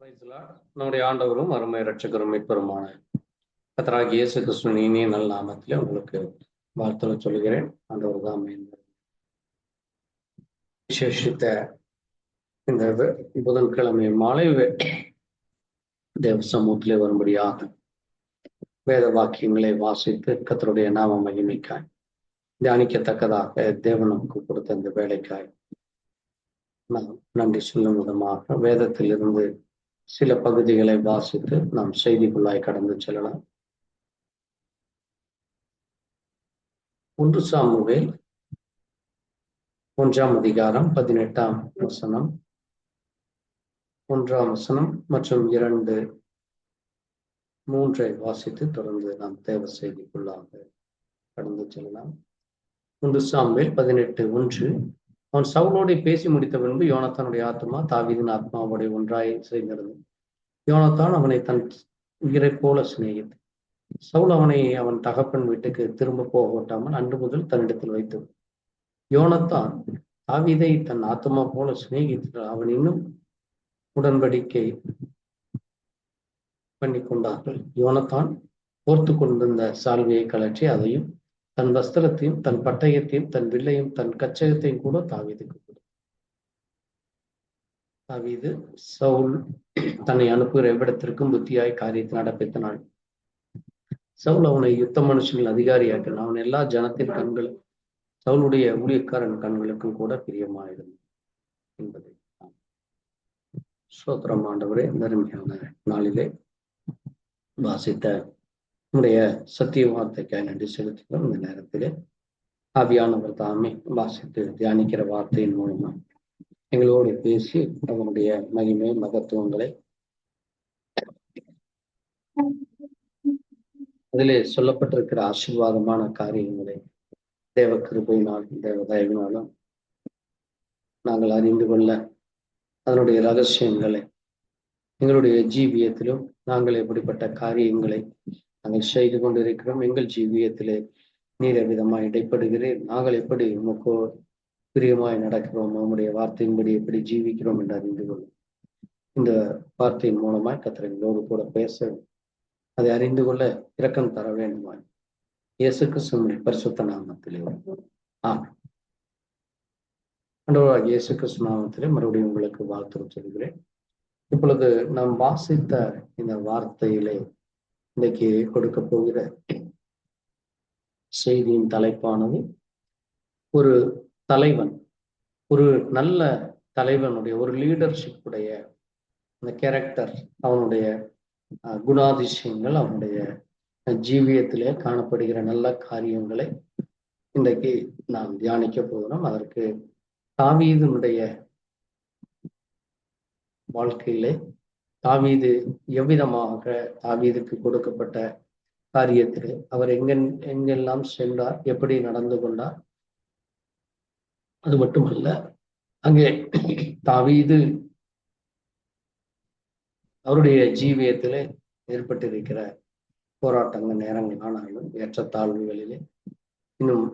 Praise the Lord. நம்முடைய ஆண்டவரும் அருமை இரட்சகரும் மீட்பருமான கர்த்தராகிய இயேசு கிறிஸ்துவின் இனிய நல்ல நாமத்திலே உங்களுக்கு வாழ்த்துக்களை சொல்கிறேன். ஆண்டவர் தான் விசேஷித்த இந்த புதன்கிழமை மாலை தேவ சமூகத்திலே வரும்படியாக வேத வாக்கியங்களை வாசித்து கர்த்தருடைய நாம மகிமைக்காய் தியானிக்கத்தக்கதாக தேவன் நமக்கு கொடுத்த இந்த வேலைக்காய் நாம் நன்றி சொல்லும் விதமாக வேதத்திலிருந்து சில பகுதிகளை வாசித்து நாம் செய்திக்குள்ளாய் கடந்து செல்லலாம். 1 சாமுவேல் 1ஆம் அதிகாரம் 18ஆம் வசனம், 1ஆம் வசனம் மற்றும் 2, 3 வாசித்து தொடர்ந்து நாம் தேவ செய்திக்குள்ளாக கடந்து செல்லலாம். 1 சாமுவேல் 18:1. அவன் சவுலோடு பேசி முடித்த பின்பு யோனத்தானுடைய ஆத்மா தாவீதின் ஆத்மாவோட ஒன்றாய் சேர்ந்தது. யோனத்தான் அவனை தன் உயிரை போல சிநேகித்து சவுல் அவனை அவன் தகப்பன் வீட்டுக்கு திரும்ப போக விட்டாமல் அன்று முதல் தன்னிடத்தில் வைத்து யோனத்தான் தாவீதை தன் ஆத்மா போல சிநேகித்து அவன் இன்னும் உடன்படிக்கை பண்ணி கொண்டார்கள். யோனத்தான் போர்த்து கொண்டிருந்த சால்வையை கலற்றி அதையும் தன் வஸ்திரத்தையும் தன் பட்டயத்தையும் தன் வில்லையும் தன் கச்சகத்தையும் கூட தாவீதுக்கு கொடுத்தார். தாவீது சவுல் தன்னை அனுப்புகிற எவ்விடத்திற்கும் புத்தியாய் காரியத்தை நடப்பித்தனாள். சவுல் அவனை யுத்த மனுஷனில் அதிகாரியாக்கினான். அவன் எல்லா ஜனத்தின் கண்களும் சவுளுடைய ஊழியக்காரன் கண்களுக்கும் கூட பிரியமாயிருந்தான் என்பதை ஸ்தோத்திரம். ஆண்டவரே, அருமையான நாளிலே வாசித்த நம்முடைய சத்திய வார்த்தைக்காய் நன்றி செலுத்துகிறோம். இந்த நேரத்திலே ஆவியானவர் தாமே வாசித்து தியானிக்கிற வார்த்தையின் மூலமா எங்களோடு பேசி அவனுடைய மகிமை மகத்துவங்களை அதிலே சொல்லப்பட்டிருக்கிற ஆசீர்வாதமான காரியங்களை தேவ கிருபையினால் தேவ தயவினாலும் நாங்கள் அறிந்து கொள்ள அதனுடைய ரகசியங்களை எங்களுடைய ஜீவியத்திலும் நாங்கள் எப்படிப்பட்ட காரியங்களை நாங்கள் செய்து கொண்டிருக்கிறோம், எங்கள் ஜீவியத்திலே நீர் விதமாய் இடைப்படுகிறேன், நாங்கள் எப்படி உமக்கு பிரியமாய் நடக்கிறோம், நம்முடைய வார்த்தையின்படி எப்படி ஜீவிக்கிறோம் என்று அறிந்து கொள்ளும். இந்த வார்த்தையின் மூலமாய் கர்த்தர் எங்களோடு கூட பேச அதை அறிந்து கொள்ள இரக்கம் தர வேண்டுமாய் இயேசு கிறிஸ்துவின் பரிசுத்த நாமத்திலே ஆண்டவராகிய இயேசு கிறிஸ்து நாமத்திலே மறுபடியும் உங்களுக்கு வாழ்த்து சொல்கிறேன். இப்பொழுது நாம் வாசித்த இந்த வார்த்தையிலே இன்றைக்கு கொடுக்க போகிற செய்தியின் தலைப்பானது ஒரு தலைவன், ஒரு நல்ல தலைவனுடைய ஒரு லீடர்ஷிப் உடைய அந்த கேரக்டர், அவனுடைய குணாதிசயங்கள், அவனுடைய ஜீவியத்திலே காணப்படுகிற நல்ல காரியங்களை இன்றைக்கு நாம் தியானிக்க போகிறோம். அதற்கு தாவீதுனுடைய வாழ்க்கையிலே தாவீது எவ்விதமாக தாவீதுக்கு கொடுக்கப்பட்ட காரியத்திலே அவர் எங்கெல்லாம் சென்றார், எப்படி நடந்து கொண்டார், அது மட்டுமல்ல அங்கே தாவீது அவருடைய ஜீவியத்திலே ஏற்பட்டிருக்கிற போராட்டங்கள் நேரங்கள் ஆனாலும் ஏற்றத்தாழ்வுகளிலே இன்னும்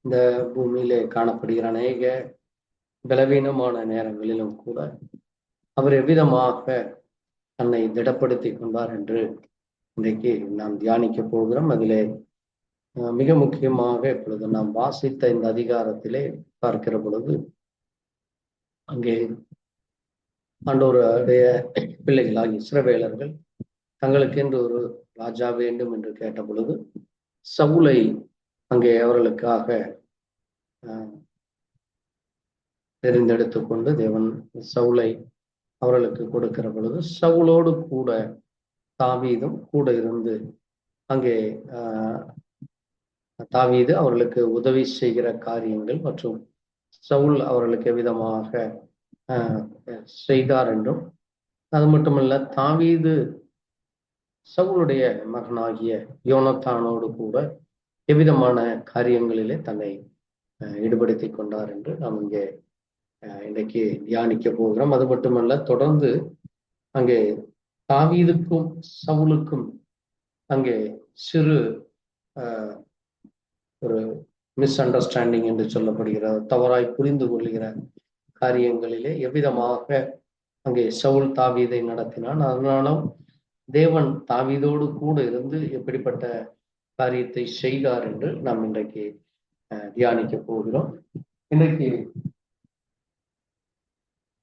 இந்த பூமியிலே காணப்படுகிற அநேக பலவீனமான நேரங்களிலும் கூட அவர் எவ்விதமாக தன்னை திடப்படுத்தி கொண்டார் என்று இன்றைக்கு நாம் தியானிக்க போகிறோம். அதிலே மிக முக்கியமாக இப்பொழுது நாம் வாசித்த இந்த அதிகாரத்திலே பார்க்கிற பொழுது அங்கே ஆண்டவருடைய பிள்ளைகளாகிய இஸ்ரவேலர்கள் தங்களுக்கு என்று ஒரு ராஜா வேண்டும் என்று கேட்ட பொழுது சவுலை அங்கே அவர்களுக்காக தெரிந்தெடுத்து கொண்டு தேவன் சவுலை அவர்களுக்கு கொடுக்கிற பொழுது சவுலோடு கூட தாவீதும் கூட இருந்து அங்கே தாவீது அவர்களுக்கு உதவி செய்கிற காரியங்கள் மற்றும் சவுல் அவர்களுக்கு எவ்விதமாக செய்தார் என்றும், அது மட்டுமல்ல தாவீது சவுலுடைய மகனாகிய யோனத்தானோடு கூட எவ்விதமான காரியங்களிலே தன்னை ஈடுபடுத்தி கொண்டார் என்று நாம் இங்கே இன்றைக்கு தியானிக்க போகிறோம். அது மட்டுமல்ல, தொடர்ந்து அங்கே தாவீதுக்கும் சவுலுக்கும் அங்கே சிறு ஒரு மிஸ் அண்டர்ஸ்டாண்டிங் என்று சொல்லப்படுகிற தவறாய் புரிந்து கொள்கிற காரியங்களிலே எவ்விதமாக அங்கே சவுல் தாவீதை நடத்தினான். அதனாலும் தேவன் தாவீதோடு கூட இருந்து எப்படிப்பட்ட காரியத்தை செய்தார் என்று நாம் இன்றைக்கு தியானிக்க போகிறோம். இன்றைக்கு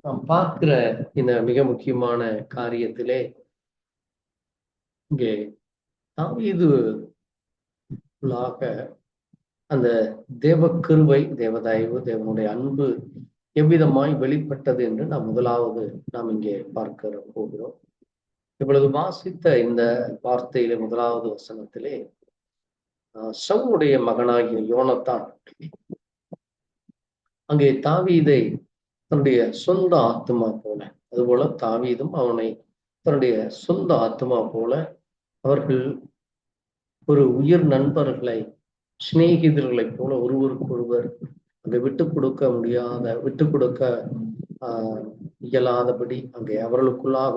நாம் பார்க்கிற இந்த மிக முக்கியமான காரியத்திலே இங்கே தாவீதுக்குள்ளாக அந்த தேவ கிருபை, தேவதயவு, தேவனுடைய அன்பு எவ்விதமாய் வெளிப்பட்டது என்று நாம் இங்கே பார்க்க போகிறோம். இப்பொழுது வாசித்த இந்த வார்த்தையில முதலாவது வசனத்திலே சவுலுடைய மகனாகிய யோனத்தான் அங்கே தாவீதை தன்னுடைய சொந்த ஆத்மா போல, அதுபோல தாவீதும் அவனை தன்னுடைய சொந்த ஆத்மா போல அவர்கள் ஒரு உயிர் நண்பர்களை, சிநேகிதர்களைப் போல ஒருவருக்கொருவர் அங்கே விட்டு கொடுக்க இயலாதபடி அங்கே அவர்களுக்குள்ளாக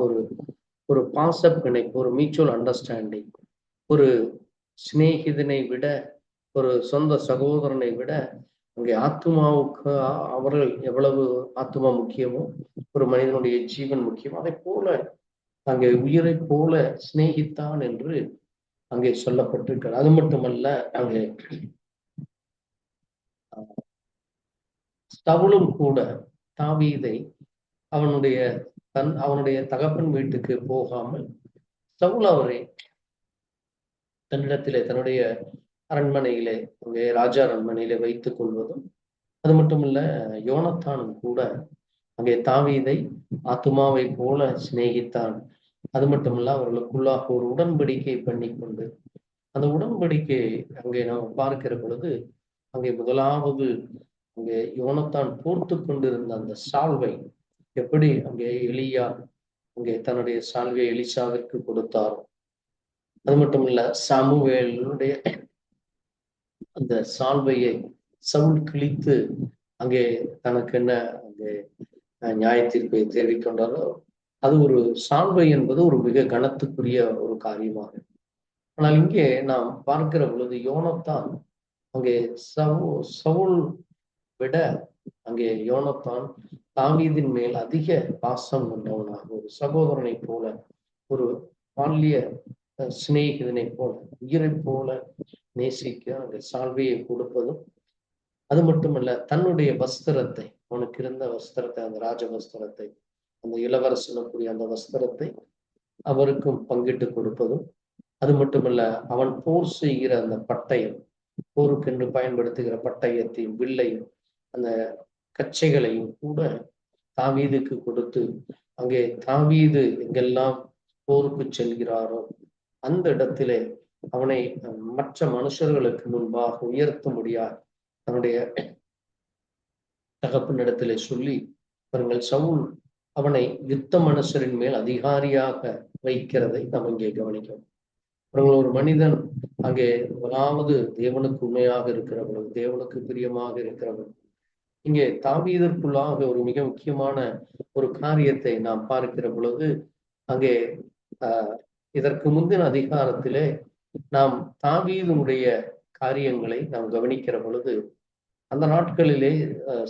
ஒரு பாச பிணைப்பு, ஒரு மியூச்சுவல் அண்டர்ஸ்டாண்டிங், ஒரு சிநேகிதனை விட, ஒரு சொந்த சகோதரனை விட அங்கே ஆத்மாவுக்கு அவர்கள் எவ்வளவு ஆத்மா முக்கியமோ, ஒரு மனிதனுடைய ஜீவன் முக்கியமோ, அதை போல அங்கே உயிரை போல சிநேகித்தான் என்று அங்கே சொல்லப்பட்டிருக்கிறார். அது மட்டுமல்ல, அங்கே சவுலும் கூட தாவீதை அவனுடைய தகப்பன் வீட்டுக்கு போகாமல் சவுல் அவரை தன்னிடத்திலே, தன்னுடைய அரண்மனையிலே, அங்கே ராஜா அரண்மனையிலே வைத்துக் கொள்வதும், அது மட்டுமல்ல யோனத்தானும் கூட அங்கே தாவீதை ஆத்துமாவை போல சிநேகித்தான். அது மட்டுமல்ல அவர்களுக்குள்ளாக ஒரு உடன்படிக்கை பண்ணி கொண்டு, அந்த உடன்படிக்கை அங்கே நாம் பார்க்கிற பொழுது அங்கே முதலாவது அங்கே யோனத்தான் போர்த்து கொண்டிருந்த அந்த சால்வை எப்படி அங்கே எலியா அங்கே தன்னுடைய சால்வையை எலிசாவிற்கு கொடுத்தாரோ, அது மட்டும் இல்ல சாமுவேலுடைய அந்த சால்வையை சவுல் கிழித்து அங்கே தனக்கு என்ன அங்கே நியாயத்தீர்ப்பை தேடிக்கொண்டாரோ, அது ஒரு சால்வை என்பது ஒரு மிக கனத்துக்குரிய ஒரு காரியமாக. ஆனால் இங்கே நாம் பார்க்கிற பொழுது யோனத்தான் அங்கே சவுல் விட அங்கே யோனத்தான் தாவீதின் மேல் அதிக பாசம் கொண்டவனாக, ஒரு சகோதரனை போல, ஒரு பால்ய சிநேகிதனை போல, உயிரை போல நேசிக்க அந்த சால்வையை கொடுப்பதும், அது மட்டுமல்ல தன்னுடைய வஸ்திரத்தை, அவனுக்கு இருந்த வஸ்திரத்தை, அந்த ராஜ வஸ்திரத்தை, அந்த இளவரசனுக்குரிய அந்த வஸ்திரத்தை அவருக்கும் பங்கிட்டு கொடுப்பதும், அது மட்டுமல்ல அவன் போர் செய்கிற அந்த பட்டயம், போருக்கென்று பயன்படுத்துகிற பட்டயத்தையும் வில்லையும் அந்த கச்சைகளையும் கூட தாவீதுக்கு கொடுத்து, அங்கே தாவீது எங்கெல்லாம் போருக்கு செல்கிறாரோ அந்த இடத்திலே அவனை மற்ற மனுஷர்களுக்கு முன்பாக உயர்த்த முடியாது தன்னுடைய தகப்பனிடத்திலே சொல்லி, அவர்கள் சவுல் அவனை யுத்த மனுஷரின் மேல் அதிகாரியாக வைக்கிறதை நாம் இங்கே கவனிக்கிறோம். அவர்கள் ஒரு மனிதன் அங்கே முதலாவது தேவனுக்கு உண்மையாக இருக்கிறவர்கள், தேவனுக்கு பிரியமாக இருக்கிறவர்கள். இங்கே தாவீதற்குள்ளாக ஒரு மிக முக்கியமான ஒரு காரியத்தை நாம் பார்க்கிற பொழுது, அங்கே இதற்கு முந்தின அதிகாரத்திலே நாம் தாவீதுடைய காரியங்களை நாம் கவனிக்கிற பொழுது, அந்த நாட்களிலே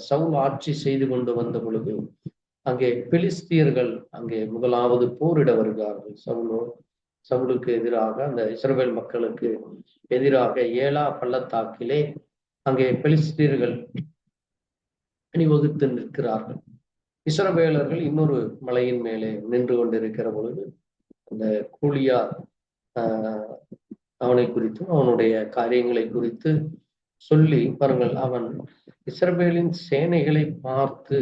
சவுல் ஆட்சி செய்து கொண்டு வந்த பொழுது அங்கே பெலிஸ்தியர்கள் அங்கே முதலாவது போரிட வருகிறார்கள். சவுலுக்கு எதிராக, அந்த இஸ்ரவேல் மக்களுக்கு எதிராக ஏலா பள்ளத்தாக்கிலே அங்கே பெலிஸ்தியர்கள் அணிவகுத்து நிற்கிறார்கள். இஸ்ரவேலர்கள் இன்னொரு மலையின் மேலே நின்று கொண்டிருக்கிற பொழுது அந்த கூலியார் அவனை குறித்தும் அவனுடைய காரியங்களை குறித்து சொல்லி, பாருங்கள், அவன் இஸ்ரவேலின் சேனைகளை பார்த்து,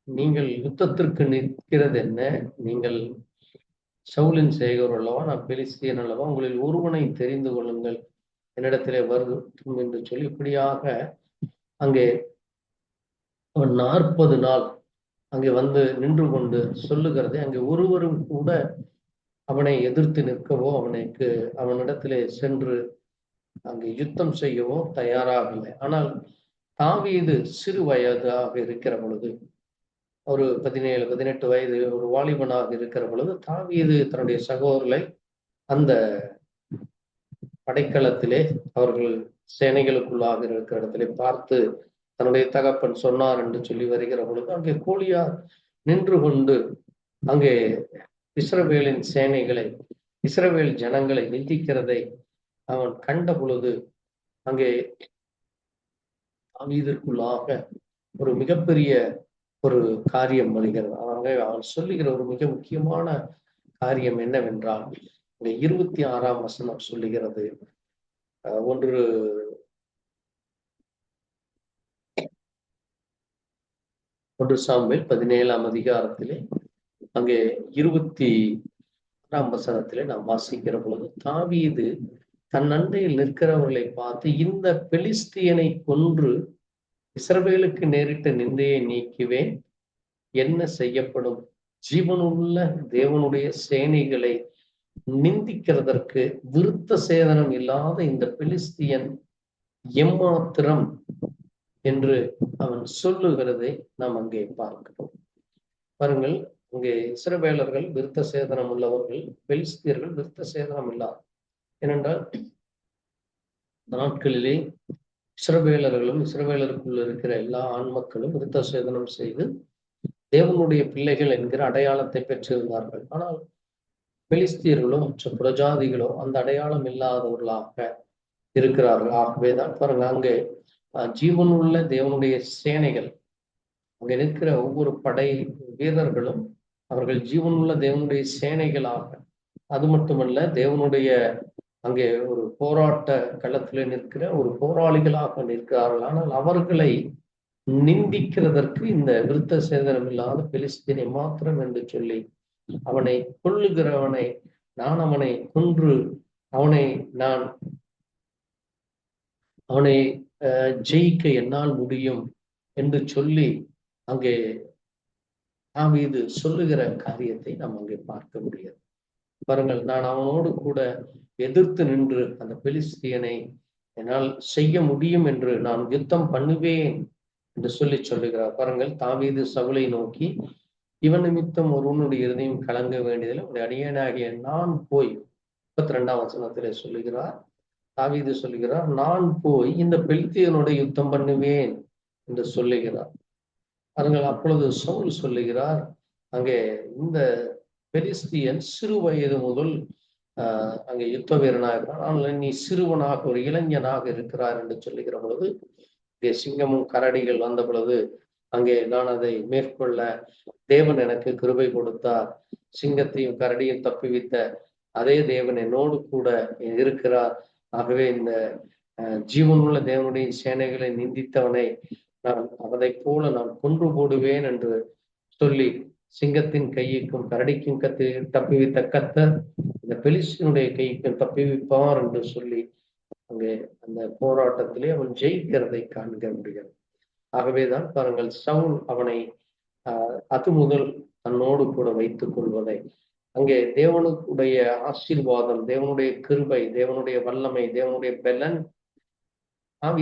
நீங்கள் யுத்தத்திற்கு நிற்கிறது என்ன? நீங்கள் சவுலின் சேகர் அல்லவா, நான் பெலிஸ்தியன் அல்லவா, உங்களில் ஒருவனை தெரிந்து கொள்ளுங்கள், என்னிடத்திலே வரும் என்று சொல்லி இப்படியாக அங்கே அவன் 40 நாள் அங்கே வந்து நின்று கொண்டு சொல்லுகிறதை அங்கே ஒருவரும் கூட அவனை எதிர்த்து நிற்கவோ, அவனிடத்திலே சென்று அங்கே யுத்தம் செய்யவோ தயாராகவில்லை. ஆனால் தாவீது சிறு வயதாக இருக்கிற பொழுது, ஒரு 17-18 வயது ஒரு வாலிபனாக இருக்கிற பொழுது, தாவீது தன்னுடைய சகோதரர்களை அந்த படைக்களத்திலே அவர்கள் சேனைகளுக்குள்ளாக இருக்கிற இடத்திலே பார்த்து தன்னுடைய தகப்பன் சொன்னார் என்று சொல்லி வருகிற பொழுது, அங்கே கோலியார் நின்று கொண்டு அங்கே இஸ்ரவேலின் சேனைகளை, இஸ்ரவேல் ஜனங்களை நிந்திக்கிறதை அவன் கண்ட பொழுது அங்கே தாவீதிற்குள்ளாக ஒரு மிகப்பெரிய ஒரு காரியம் வருகிறது. அவன் சொல்லுகிற ஒரு மிக முக்கியமான காரியம் என்னவென்றால், இந்த 26ஆம் வசனம் சொல்லுகிறது. ஒன்று சாமுவேல் 17ஆம் அதிகாரத்திலே அங்கே 26ஆம் வசனத்திலே நாம் வாசிக்கிற பொழுது, தாவீது தன் அண்டையில் நிற்கிறவர்களை பார்த்து, இந்த பெலிஸ்தியனை கொன்று இஸ்ரவேலுக்கு நேரிட்ட நிந்தையை நீக்குவேன், என்ன செய்யப்படும்? ஜீவனுள்ள தேவனுடைய சேனைகளை நிந்திக்கிறதற்கு விருத்த சேதனம் இல்லாத இந்த பெலிஸ்தியன் எம்மாத்திரம் என்று அவன் சொல்லுகிறதை நாம் அங்கே பார்க்கிறோம். பாருங்கள், அங்கே இஸ்ரவேலர்கள் விருத்த சேதனம் உள்ளவர்கள், பெலிஸ்தியர்கள் விருத்த சேதனம் இல்லாத. ஏனென்றால் நாட்களிலே இஸ்ரவேலர்களும் இஸ்ரவேலருக்குள்ள இருக்கிற எல்லா ஆண் மக்களும் விருத்த சேதனம் செய்து தேவனுடைய பிள்ளைகள் என்கிற அடையாளத்தை பெற்றிருந்தார்கள். ஆனால் பெலிஸ்தியர்களோ மற்ற புறஜாதிகளோ அந்த அடையாளம் இல்லாதவர்களாக இருக்கிறார்கள். ஆகவேதான் பாருங்க, அங்கே ஜீவனுள்ள தேவனுடைய சேனைகள், அங்கே இருக்கிற ஒவ்வொரு படை வீரர்களும் அவர்கள் ஜீவனுள்ள தேவனுடைய சேனைகளாக, அது மட்டுமல்ல தேவனுடைய அங்கே ஒரு போராட்ட களத்திலே நிற்கிற ஒரு போராளிகளாக நிற்கிறார்கள். ஆனால் அவர்களை நிந்திக்கிறதற்கு இந்த விருத்த சேதனம் இல்லாத பெலிஸ்தீனை மாத்திரம் என்று சொல்லி அவனை கொல்லுகிறவனை நான் அவனை கொன்று அவனை ஜெயிக்க என்னால் முடியும் என்று சொல்லி அங்கே தாவீது சொல்லுகிற காரியத்தை நாம் அங்கே பார்க்க முடியாது. பாருங்கள், நான் அவனோடு கூட எதிர்த்து நின்று அந்த பெலிஸ்தியனை என்னால் செய்ய முடியும் என்று நான் யுத்தம் பண்ணுவேன் என்று சொல்லி சொல்லுகிறார். பாருங்கள், தாவீது சவுலை நோக்கி, இவன் நிமித்தம் ஒருவனுடைய இருதயம் கலங்க வேண்டியதில் உடைய அடியனாகிய நான் போய், 32ஆம் வசனத்திலே சொல்லுகிறார், தாவீது சொல்லுகிறார், நான் போய் இந்த பெலிஸ்தியனோட யுத்தம் பண்ணுவேன் என்று சொல்லுகிறார். பாருங்கள், அப்பொழுது சவுல் சொல்லுகிறார், அங்கே இந்த பெலிஸ்தியன் சிறு வயது முதல் அங்கே யுத்த வீரனாக இருக்கிறான், ஆனால் நீ சிறுவனாக ஒரு இளைஞனாக இருக்கிறார் என்று சொல்லுகிற பொழுது, இங்கே சிங்கமும் கரடிகள் வந்த பொழுது அங்கே நான் அதை மேற்கொள்ள தேவன் எனக்கு கிருபை கொடுத்தார், சிங்கத்தையும் கரடியும் தப்பிவித்த அதே தேவன் என்னோடு கூட இருக்கிறார். ஆகவே இந்த ஜீவனுள்ள தேவனுடைய சேனைகளை நிந்தித்தவனை நான் அதை போல நான் கொன்று போடுவேன் என்று சொல்லி சிங்கத்தின் கைக்கும் கரடிக்கும் தப்பிவித்த கர்த்தர் இந்த பெலிஸ்தியனுடைய கைக்கும் தப்பிவிப்பார் என்று சொல்லி அங்கே அந்த போராட்டத்திலே அவன் ஜெயிக்கிறதை காண்க முடிகிறது. ஆகவேதான் பாருங்கள், சவுல் அவனை அது முதல் தன்னோடு கூட வைத்துக் கொள்வதை, அங்கே தேவனுடைய ஆசீர்வாதம், தேவனுடைய கிருபை, தேவனுடைய வல்லமை, தேவனுடைய பலன்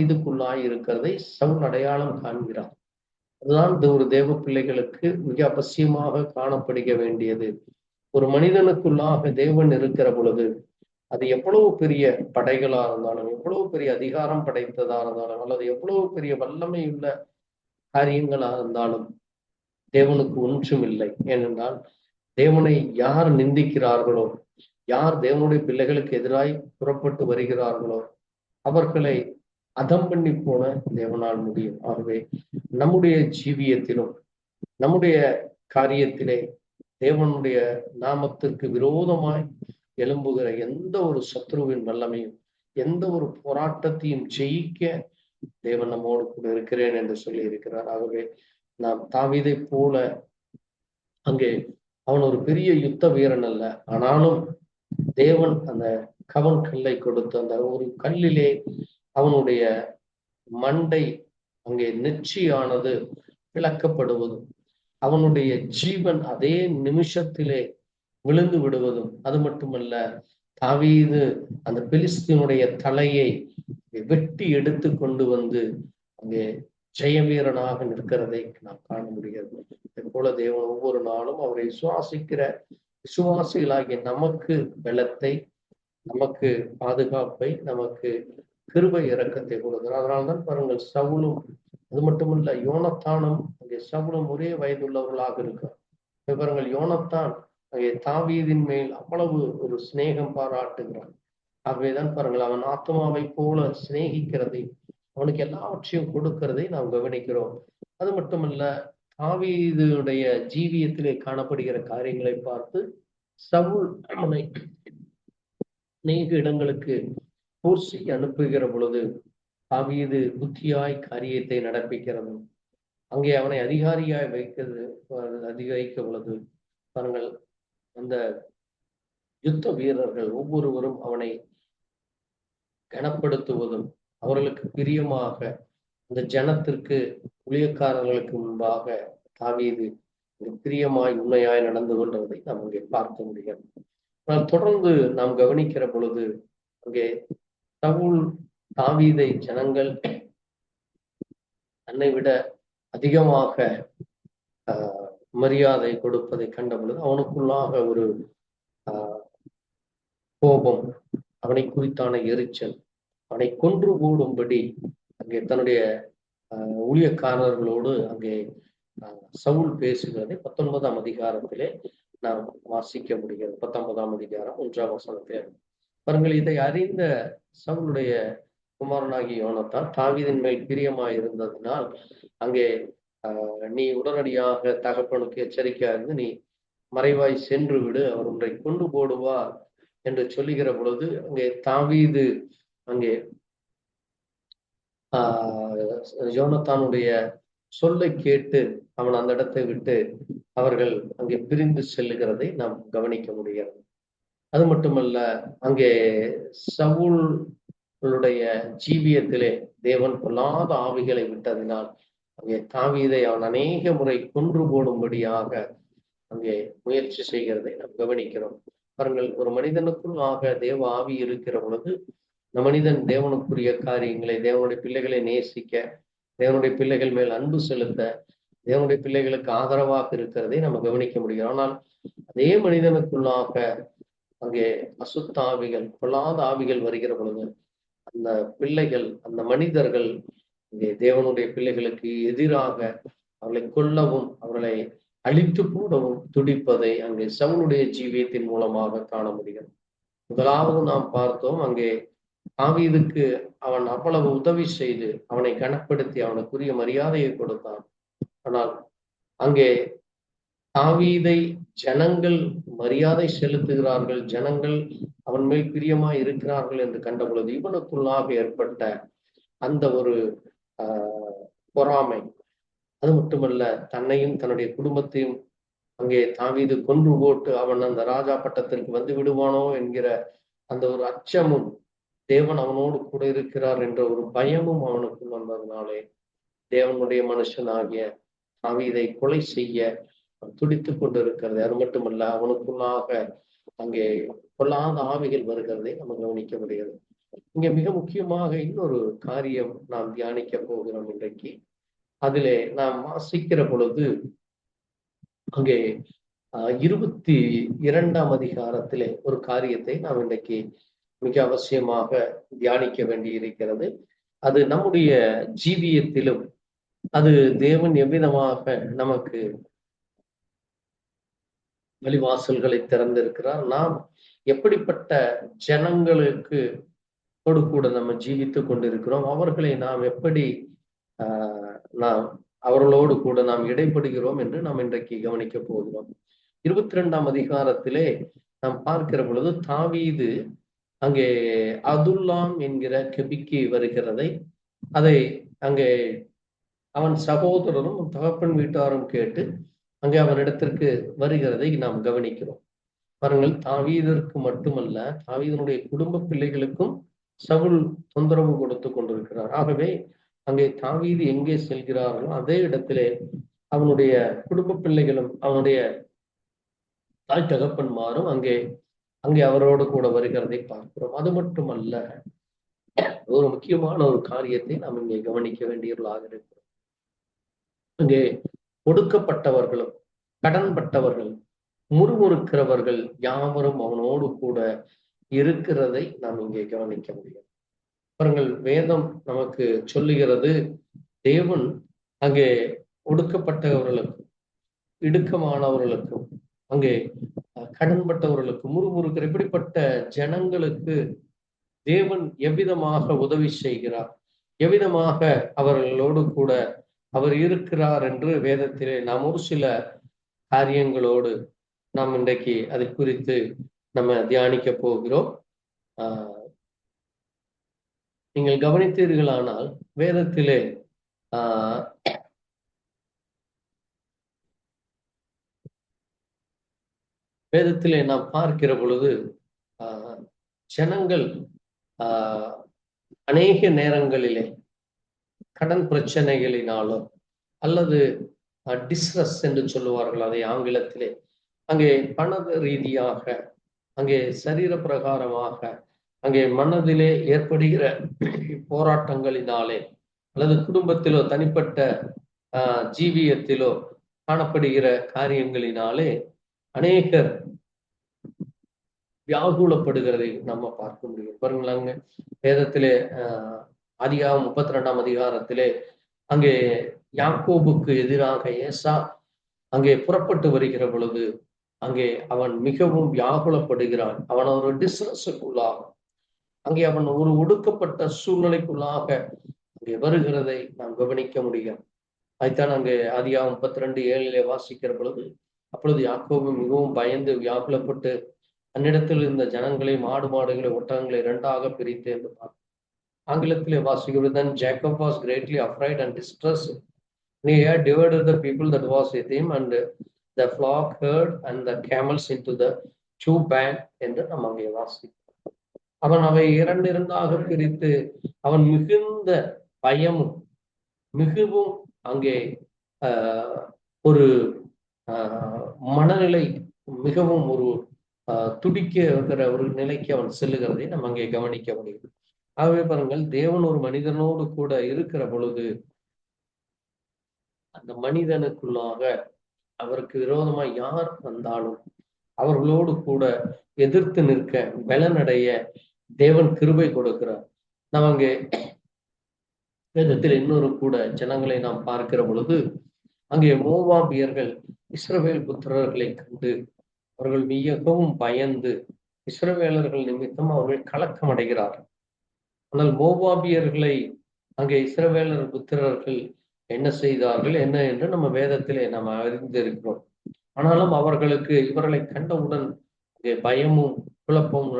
இதுக்குள்ளாய் இருக்கிறதை சவுல் அடையாளம் காண்கிறார். அதுதான் ஒரு தேவ பிள்ளைகளுக்கு மிக அவசியமாக காணப்படுக வேண்டியது. ஒரு மனிதனுக்குள்ளாக தேவன் இருக்கிற பொழுது, அது எவ்வளவு பெரிய படைகளா இருந்தாலும், எவ்வளவு பெரிய அதிகாரம் படைத்ததா இருந்தாலும், அல்லது எவ்வளவு பெரிய வல்லமை உள்ள காரியங்களா இருந்தாலும் தேவனுக்கு ஒன்றும் இல்லை. ஏனென்றால் தேவனை யார் நிந்திக்கிறார்களோ, யார் தேவனுடைய பிள்ளைகளுக்கு எதிராய் புறப்பட்டு வருகிறார்களோ அவர்களை அதம் பண்ணி போன தேவனால் முடியும். ஆகவே நம்முடைய ஜீவியத்திலும் நம்முடைய காரியத்திலே தேவனுடைய நாமத்திற்கு விரோதமாய் எழும்புகிற எந்த ஒரு சத்ருவின் வல்லமையும், எந்த ஒரு போராட்டத்தையும் ஜெயிக்க தேவன் நம்மோடு கூட இருக்கிறேன் என்று சொல்லி இருக்கிறார். ஆகவே நாம் தாவீதை போல, அங்கே அவன் ஒரு பெரிய யுத்த வீரன் அல்ல, ஆனாலும் தேவன் அந்த கவன் கல்லை கொடுத்து அந்த ஒரு கல்லிலே அவனுடைய மண்டை அங்கே நெற்றியானது விளக்கப்படுவதும், அவனுடைய ஜீவன் அதே நிமிஷத்திலே விழுந்து விடுவதும், அது மட்டுமல்ல தாவீது அந்த பெலிஸ்தீனுடைய தலையை வெட்டி எடுத்து கொண்டு வந்து அங்கே ஜெயவீரனாக நிற்கிறதை நாம் காண முடிகிறது. இது போல தேவன் ஒவ்வொரு நாளும் அவரை விசுவாசிக்கிற விசுவாசிகளாகிய நமக்கு பலத்தை, நமக்கு பாதுகாப்பை, நமக்கு கிருபை இரக்கத்தை கொடுக்கிறார். அதனால்தான் பாருங்கள், சவுலும் அது மட்டுமல்ல யோனத்தானும் அங்கே சவுலும் ஒரே வயதுள்ளவர்களாக இருக்கார். விவரங்கள் யோனத்தான் அங்கே தாவீதின் மேல் அவ்வளவு ஒரு சிநேகம் பாராட்டுகிறான். ஆகவேதான் பாருங்கள், அவன் ஆத்மாவை போல சிநேகிக்கிறதை, அவனுக்கு எல்லாவற்றையும் கொடுக்கிறதை நாம் கவனிக்கிறோம். அது மட்டுமல்ல, தாவீதுடைய ஜீவியத்திலே காணப்படுகிற காரியங்களை பார்த்து சவுல் அவனை அநேக இடங்களுக்கு பூர்சி அனுப்புகிற பொழுது தாவீது புத்தியாய் காரியத்தை நடப்பிக்கிறது. அங்கே அவனை அதிகாரியாய் வைக்க பொழுது பாருங்கள், அந்த யுத்த வீரர்கள் ஒவ்வொருவரும் அவனை கனப்படுத்துவதும் அவர்களுக்கு பிரியமாக அந்த ஜனத்திற்கு ஊழியக்காரர்களுக்கு முன்பாக தாவீது பிரியமாய் உண்மையாய் நடந்து கொண்டதை நாம் அங்கே பார்க்க முடியும். ஆனால் தொடர்ந்து நாம் கவனிக்கிற பொழுது அங்கே சவுல் தாவீதை ஜனங்கள் தன்னை விட அதிகமாக மரியாதை கொடுப்பதை கண்ட பொழுது அவனுக்குள்ளாக ஒரு கோபம், அவனை குறித்தான எரிச்சல், அவனை கொன்று போடும்படி அங்கே தன்னுடைய ஊழியக்காரர்களோடு அங்கே சவுல் பேசுகிறதை 19ஆம் அதிகாரத்திலே நாம் வாசிக்க முடிகிறது. 19ஆம் அதிகாரம் 1ஆம் வசனத்திலே பாருங்கள், இதை அறிந்த சவுலுடைய குமாரனாகி யோனத்தான் தாவீதின் மேல் பிரியமாய் இருந்ததினால் அங்கே நீ உடனடியாக தகப்பனுக்கு எச்சரிக்கையா இருந்து நீ மறைவாய் சென்று விடு, அவர் ஒன்றை கொண்டு போடுவார் என்று சொல்லுகிற பொழுது அங்கே தாவீது அங்கே யோனத்தானுடைய சொல்லை கேட்டு அவன் அந்த இடத்தை விட்டு அவர்கள் அங்கே பிரிந்து செல்லுகிறதை நாம் கவனிக்க முடிகிறது. அது மட்டுமல்ல, அங்கே சவுலுடைய ஜீவியத்திலே தேவன் பொல்லாத ஆவிகளை விட்டதினால் அங்கே தாவீதை அவன் அநேக முறை கொன்று போடும்படியாக அங்கே முயற்சி செய்கிறதை நாம் கவனிக்கிறோம். பாருங்கள், ஒரு மனிதனுக்குள்ளாக தேவ ஆவி இருக்கிற பொழுது இந்த மனிதன் தேவனுக்குரிய காரியங்களை, தேவனுடைய பிள்ளைகளை நேசிக்க, தேவனுடைய பிள்ளைகள் மேல் அன்பு செலுத்த, தேவனுடைய பிள்ளைகளுக்கு ஆதரவாக இருக்கிறதை நம்ம கவனிக்க முடியும். ஆனால் அதே மனிதனுக்குள்ளாக அங்கே அசுத்த ஆவிகள், பொல்லாத ஆவிகள் வருகிற பொழுது அந்த பிள்ளைகள், அந்த மனிதர்கள் இங்கே தேவனுடைய பிள்ளைகளுக்கு எதிராக அவர்களை கொல்லவும் அவர்களை அழித்து போடவும் துடிப்பதை அங்கே சவுலுடைய ஜீவியத்தின் மூலமாக காண முடியும். முதலாவது நாம் பார்த்தோம், அங்கே தாவீதுக்கு அவன் அவ்வளவு உதவி செய்து அவனை கனப்படுத்தி அவனுக்குரிய மரியாதையை கொடுத்தான். ஆனால் அங்கே தாவீதை ஜனங்கள் மரியாதை செலுத்துகிறார்கள், ஜனங்கள் அவன் மேல் பிரியமாய் இருக்கிறார்கள் என்று கண்ட பொழுது இவனுக்குள்ளாக ஏற்பட்ட அந்த ஒரு பொறாமை, அது மட்டுமல்ல தன்னையும் தன்னுடைய குடும்பத்தையும் அங்கே தாவீது கொன்று போட்டு அவன் அந்த ராஜா பட்டத்திற்கு வந்து விடுவானோ என்கிற அந்த ஒரு அச்சமும், தேவன் அவனோடு கூட இருக்கிறார் என்ற ஒரு பயமும் அவனுக்கு வந்ததுனாலே தேவனுடைய மனுஷனாகிய தாவீதை கொலை செய்ய துடித்து கொண்டிருக்கிறது. அது மட்டுமல்ல, அவனுக்குள்ளாக அங்கே பொல்லாத ஆவிகள் வருகிறதை நம்ம கவனிக்க முடிகிறது. இங்க மிக முக்கியமாக இன்னொரு காரியம் நாம் தியானிக்க போகிறோம் இன்றைக்கு. அதிலே நாம் வாசிக்கிற பொழுது அங்கே 22ஆம் அதிகாரத்திலே ஒரு காரியத்தை நாம் இன்றைக்கு மிக அவசியமாக தியானிக்க வேண்டி இருக்கிறது. அது நம்முடைய ஜீவியத்திலும் அது தேவன் எவ்விதமாக நமக்கு வழிவாசல்களை திறந்திருக்கிறார், நாம் எப்படிப்பட்ட ஜனங்களுக்கு கூட நம்ம ஜீவித்து கொண்டிருக்கிறோம், அவர்களை நாம் எப்படி நாம் அவர்களோடு கூட நாம் இடைப்படுகிறோம் என்று நாம் இன்றைக்கு கவனிக்க போகிறோம். 22ஆம் அதிகாரத்திலே நாம் பார்க்கிற பொழுது தாவீது அங்கே அதுல்லாம் என்கிற கெபிக்கு வருகிறதை, அதை அங்கே அவன் சகோதரரும் தகப்பன் வீட்டாரும் கேட்டு அங்கே அவனிடத்திற்கு வருகிறதை நாம் கவனிக்கிறோம். பாருங்கள், தாவீதற்கு மட்டுமல்ல, தாவீதனுடைய குடும்ப பிள்ளைகளுக்கும் சவுல் தொந்தரவு கொடுத்து கொண்டிருக்கிறார். ஆகவே அங்கே தாவீது எங்கே செல்கிறார்களோ அதே இடத்திலே அவனுடைய குடும்ப பிள்ளைகளும் அவனுடைய தாய் தகப்பன்மாரும் அங்கே அவரோடு கூட வருகிறதை பார்க்கிறோம். அது மட்டுமல்ல, ஒரு முக்கியமான ஒரு காரியத்தை நாம் இங்கே கவனிக்க வேண்டியவர்களாக இருக்கிறோம். அங்கே ஒடுக்கப்பட்டவர்களும் கடன்பட்டவர்கள் முறுமுறுக்கிறவர்கள் யாவரும் அவனோடு கூட இருக்கிறதை நாம் இங்கே கவனிக்க முடியும். பாருங்கள், வேதம் நமக்கு சொல்லுகிறது, தேவன் அங்கே ஒடுக்கப்பட்டவர்களுக்கும் இடுக்கமானவர்களுக்கும் அங்கே கடன்பட்டவர்களுக்கு முறுமுறுக்கிற இப்படிப்பட்ட ஜனங்களுக்கு தேவன் எவ்விதமாக உதவி செய்கிறார், எவ்விதமாக அவர்களோடு கூட அவர் இருக்கிறார் என்று வேதத்திலே நாம் ஒரு சில காரியங்களோடு நாம் இன்றைக்கு அதை குறித்து நம்ம தியானிக்க போகிறோம். நீங்கள் கவனித்தீர்களானால் வேதத்திலே நாம் பார்க்கிற பொழுது ஜனங்கள் அநேக நேரங்களிலே கடன் பிரச்சனைகளினாலோ அல்லது டிஸ்ட்ரஸ் என்று சொல்லுவார்கள் அதை ஆங்கிலத்திலே, அங்கே பண ரீதியாக, அங்கே சரீர பிரகாரமாக, அங்கே மனதிலே ஏற்படுகிற போராட்டங்களினாலே அல்லது குடும்பத்திலோ தனிப்பட்ட ஜீவியத்திலோ காணப்படுகிற காரியங்களினாலே அநேகர் வியாகுலப்படுகிறதை நம்ம பார்க்க முடியும். பாருங்களாங்க, வேதத்திலே அதிகாரம் 32ஆம் அதிகாரத்திலே அங்கே யாக்கோபுக்கு எதிராக ஏசா அங்கே புறப்பட்டு வருகிற பொழுது அங்கே அவன் மிகவும் வியாகுலப்படுகிறான். அவன் ஒரு டிஸ்ட்ரஸுக்குள்ளாக, அங்கே அவன் ஒரு ஒடுக்கப்பட்ட சூழ்நிலைக்குள்ளாக அங்கே வருகிறதை நாம் கவனிக்க முடியும். அதுதான் அங்கே அதிகாரம் 32:7 வாசிக்கிற பொழுது, அப்பொழுது யாக்கோபு மிகவும் பயந்து வியாகுலப்பட்டு அந்நிடத்தில் இருந்த ஜனங்களை, மாடுகளை, ஒட்டகங்களை 2ஆக பிரித்து என்று பார்க்க ஆங்கிலத்திலே வாசிக்கிறது. Then Jacob was greatly afraid and distressed. He had divided the people that was with him and the flock, herd and the camels into the two band என்று நம்ம அங்கே வாசிக்கிறோம். அவன் அவை 2 பிரித்து அவன் மிகுந்த பயமும் மிகவும் அங்கே ஒரு மனநிலை மிகவும் ஒரு துடிக்கிற ஒரு நிலைக்கு அவன் செல்லுகிறதை நம்ம அங்கே கவனிக்க முடியும். ஆகவே பாருங்கள், தேவன் ஒரு மனிதனோடு கூட இருக்கிற பொழுது அந்த மனிதனுக்குள்ளாக அவருக்கு விரோதமாய் யார் வந்தாலும் அவர்களோடு கூட எதிர்த்து நிற்க பலனடைய தேவன் கிருபை கொடுக்கிறார். நம்ம அங்கே வேதத்தில் இன்னொரு கூட ஜனங்களை நாம் பார்க்கிற பொழுது அங்கே மோவாபியர்கள் இஸ்ரவேல் புத்திரர்களை கண்டு அவர்கள் மிகவும் பயந்து இஸ்ரவேலர்கள் நிமித்தம் அவர்கள் கலக்கம் அடைகிறார்கள். ஆனால் மோவாபியர்களை அங்கே இஸ்ரவேலர் புத்திரர்கள் என்ன செய்தார்கள் என்ன என்று நம்ம வேதத்திலே நாம் அறிந்திருக்கிறோம். ஆனாலும் அவர்களுக்கு இவர்களை கண்டவுடன் அங்கே பயமும் குழப்பமும்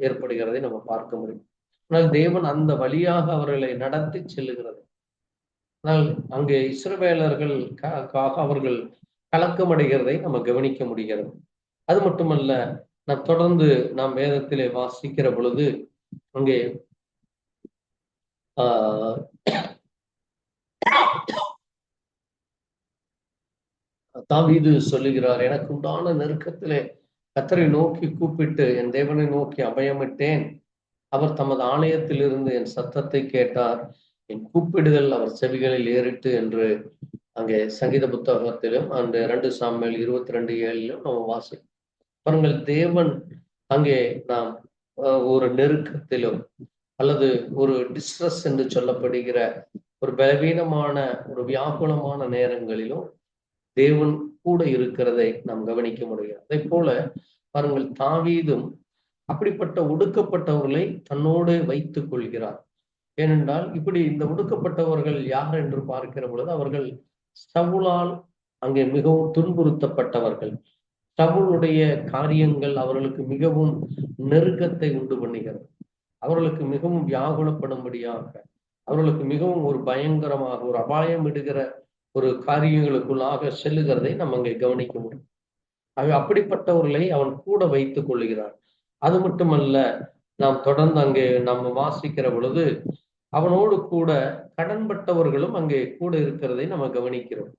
ஏற்படுகிறதை நம்ம பார்க்க முடியும். ஆனால் தேவன் அந்த வழியாக அவர்களை நடத்தி செல்லுகிறது. ஆனால் அங்கே இஸ்ரவேலர்கள் அவர்கள் கலக்கமடைகிறதை நம்ம கவனிக்க முடிகிறது. அது மட்டுமல்ல, நாம் தொடர்ந்து நாம் வேதத்திலே வாசிக்கிற பொழுது அங்கே தாவீது சொல்லுகிறார், எனக்கு உண்டான நெருக்கத்திலே கர்த்தரை நோக்கி கூப்பிட்டு என் தேவனை நோக்கி அபயமிட்டேன். அவர் தமது ஆலயத்திலிருந்து என் சத்தத்தை கேட்டார், என் கூப்பிடுதல் அவர் செவிகளில் ஏறிட்டு என்று அங்கே சங்கீத புத்தகத்திலும் அந்த 2 சாமுவேல் 22:7 நம்ம வாசிக்கிறோம். பாருங்கள், தேவன் அங்கே நாம் ஒரு நெருக்கத்திலும் அல்லது ஒரு டிஸ்ட்ரஸ் என்று சொல்லப்படுகிற ஒரு பலவீனமான ஒரு வியாகுலமான நேரங்களிலும் தேவன் கூட இருக்கிறதை நாம் கவனிக்க முடியும். அதே போல பாருங்கள், தாவீதும் அப்படிப்பட்ட ஒடுக்கப்பட்டவர்களை தன்னோடு வைத்துக் கொள்கிறார். ஏனென்றால் இப்படி இந்த ஒடுக்கப்பட்டவர்கள் யார் என்று பார்க்கிற பொழுது அவர்கள் சவுலால் அங்கே மிகவும் துன்புறுத்தப்பட்டவர்கள். சவுலுடைய காரியங்கள் அவர்களுக்கு மிகவும் நெருக்கத்தை உண்டு பண்ணுகிறது. அவர்களுக்கு மிகவும் வியாகுலப்படும்படியாக, அவர்களுக்கு மிகவும் ஒரு பயங்கரமாக ஒரு அபாயம் இடுகிற ஒரு காரியங்களுக்குள்ளாக செல்லுகிறதை நம்ம அங்கே கவனிக்க முடியும். அப்படிப்பட்டவர்களை அவன் கூட வைத்துக் கொள்ளுகிறான். அது மட்டுமல்ல, நாம் தொடர்ந்து அங்கே நம்ம வாசிக்கிற பொழுது அவனோடு கூட கடன்பட்டவர்களும் அங்கே கூட இருக்கிறதை நம்ம கவனிக்கிறோம்.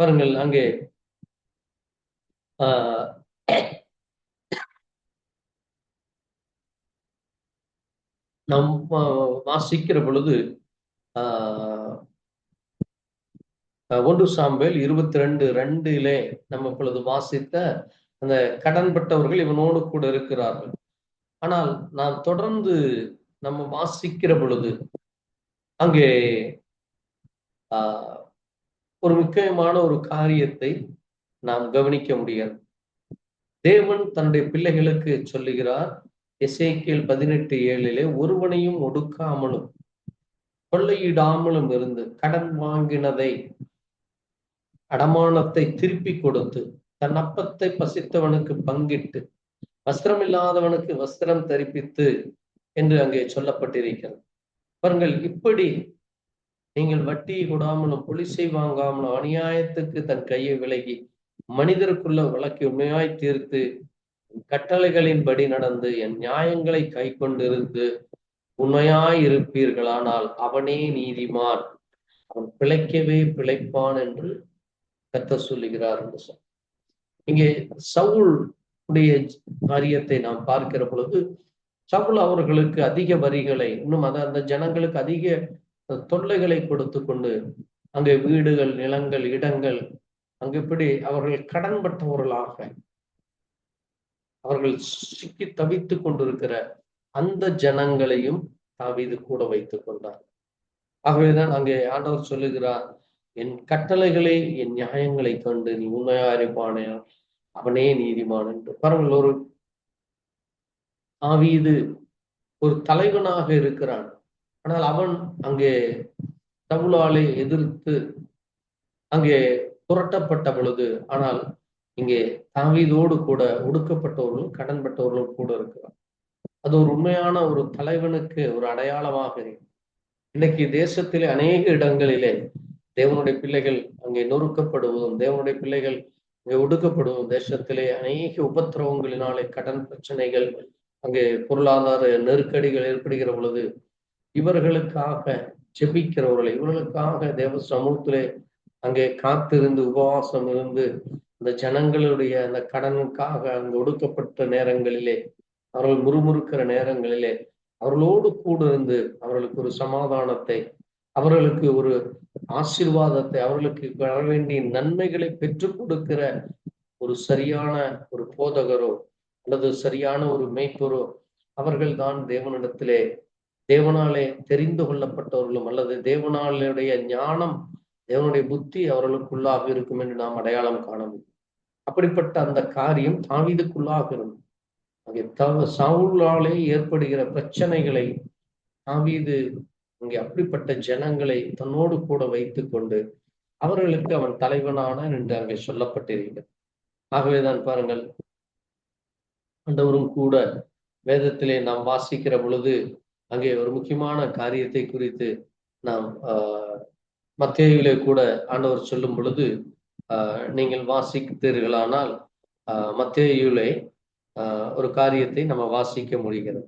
பாருங்கள், அங்கே நாம் வாசிக்கிற பொழுது 1 சாமுவேல் 22:2 நம்ம இப்பொழுது வாசித்த அந்த கடன்பட்டவர்கள் இவனோடு கூட இருக்கிறார்கள். ஆனால் நாம் தொடர்ந்து நம்ம வாசிக்கிற பொழுது அங்கே ஒரு முக்கியமான ஒரு காரியத்தை நாம் கவனிக்க முடியாது. தேவன் தன்னுடைய பிள்ளைகளுக்கு சொல்லுகிறார், எசேக்கியேல் 18:7 ஒருவனையும் ஒடுக்காமலும் கொள்ளையிடாமலும் இருந்து கடன் வாங்கினதை அடமானத்தை திருப்பி கொடுத்து தன் அப்பத்தை பசித்தவனுக்கு பங்கிட்டு வஸ்திரம் இல்லாதவனுக்கு வஸ்திரம் தரிப்பித்து என்று அங்கே சொல்லப்பட்டிருக்கிறது. பாருங்கள், இப்படி நீங்கள் வட்டி கொடாமலும் பொலிசை வாங்காமலும் அநியாயத்துக்கு தன் கையை விலகி மனிதருக்குள்ள வழக்கை உண்மையாய் தீர்த்து கட்டளைகளின்படி நடந்து என் நியாயங்களை கை கொண்டிருந்து உண்மையாய் இருப்பீர்களானால் அவனே நீதிமான், அவன் பிழைக்கவே பிழைப்பான் என்று கர்த்தர் சொல்லுகிறார் என்று சொல். இங்கே சவுல் உடைய காரியத்தை நாம் பார்க்கிற பொழுது, சவுல் அவர்களுக்கு அதிக வரிகளை, இன்னும் அந்த ஜனங்களுக்கு அதிக தொல்லைகளை கொடுத்து கொண்டு அங்கே வீடுகள், நிலங்கள், இடங்கள், அங்கு இப்படி அவர்கள் கடன்பட்டவர்களாக அவர்கள் சிக்கி தவித்துக் கொண்டிருக்கிற அந்த ஜனங்களையும் தாவீது கூட வைத்துக் கொண்டார். ஆகவேதான் அங்கே ஆண்டவர் சொல்லுகிறார், என் கட்டளைகளை என் நியாயங்களை கண்டு நீ உண்மையா இருப்பானே அவனே நீதிமான் என்று. பாருங்கள், ஒரு தாவீது ஒரு தலைவனாக இருக்கிறான். ஆனால் அவன் அங்கே சவுலாலே எதிர்த்து அங்கே புரட்டப்பட்ட பொழுது, ஆனால் இங்கே தாவீதோடு கூட ஒடுக்கப்பட்டவர்களும் கடன்பட்டவர்களும் கூட இருக்கிறார். அது ஒரு உண்மையான ஒரு தலைவனுக்கு ஒரு அடையாளமாக இருக்கு. இன்னைக்கு தேசத்திலே அநேக இடங்களிலே தேவனுடைய பிள்ளைகள் அங்கே நொறுக்கப்படுவதும், தேவனுடைய பிள்ளைகள் அங்கே ஒடுக்கப்படுவதும், தேசத்திலே அநேக உபத்திரவங்களினாலே கடன் பிரச்சனைகள், அங்கே பொருளாதார நெருக்கடிகள் ஏற்படுகிற பொழுது இவர்களுக்காக ஜெபிக்கிறவர்களை, இவர்களுக்காக தேவ சமூகத்திலே அங்கே காத்திருந்து உபவாசம் இருந்து அந்த ஜனங்களுடைய அந்த கடனுக்காக அங்கு ஒடுக்கப்பட்ட நேரங்களிலே, அவர்கள் முறுமுறுக்கிற நேரங்களிலே அவர்களோடு கூட இருந்து அவர்களுக்கு ஒரு சமாதானத்தை, அவர்களுக்கு ஒரு ஆசீர்வாதத்தை, அவர்களுக்கு வர வேண்டிய நன்மைகளை பெற்றுக் கொடுக்கிற ஒரு சரியான ஒரு போதகரோ அல்லது சரியான ஒரு மேய்ப்பரோ அவர்கள்தான் தேவனிடத்திலே, தேவனாலே தெரிந்து கொள்ளப்பட்டவர்களும் அல்லது தேவனாலுடைய ஞானம், தேவனுடைய புத்தி அவர்களுக்குள்ளாக இருக்கும் என்று நாம் அடையாளம் காண முடியும். அப்படிப்பட்ட அந்த காரியம் தாவீதுக்குள்ளாக இருந்தது. அங்கே சவுலாலே ஏற்படுகிற பிரச்சனைகளை தாவீது அங்கே அப்படிப்பட்ட ஜனங்களை தன்னோடு கூட வைத்துக் கொண்டு அவர்களுக்கு அவன் தலைவனான என்று அங்கே சொல்லப்பட்டிருக்கிறது. ஆகவேதான் பாருங்கள், ஆண்டவரும் கூட வேதத்திலே நாம் வாசிக்கிற பொழுது அங்கே ஒரு முக்கியமான காரியத்தை குறித்து நாம் மத்தேயுவிலே கூட ஆண்டவர் சொல்லும் பொழுது நீங்கள் வாசித்தீர்களானால் மத்தேயுவிலே ஒரு காரியத்தை நம்ம வாசிக்க முடிகிறது.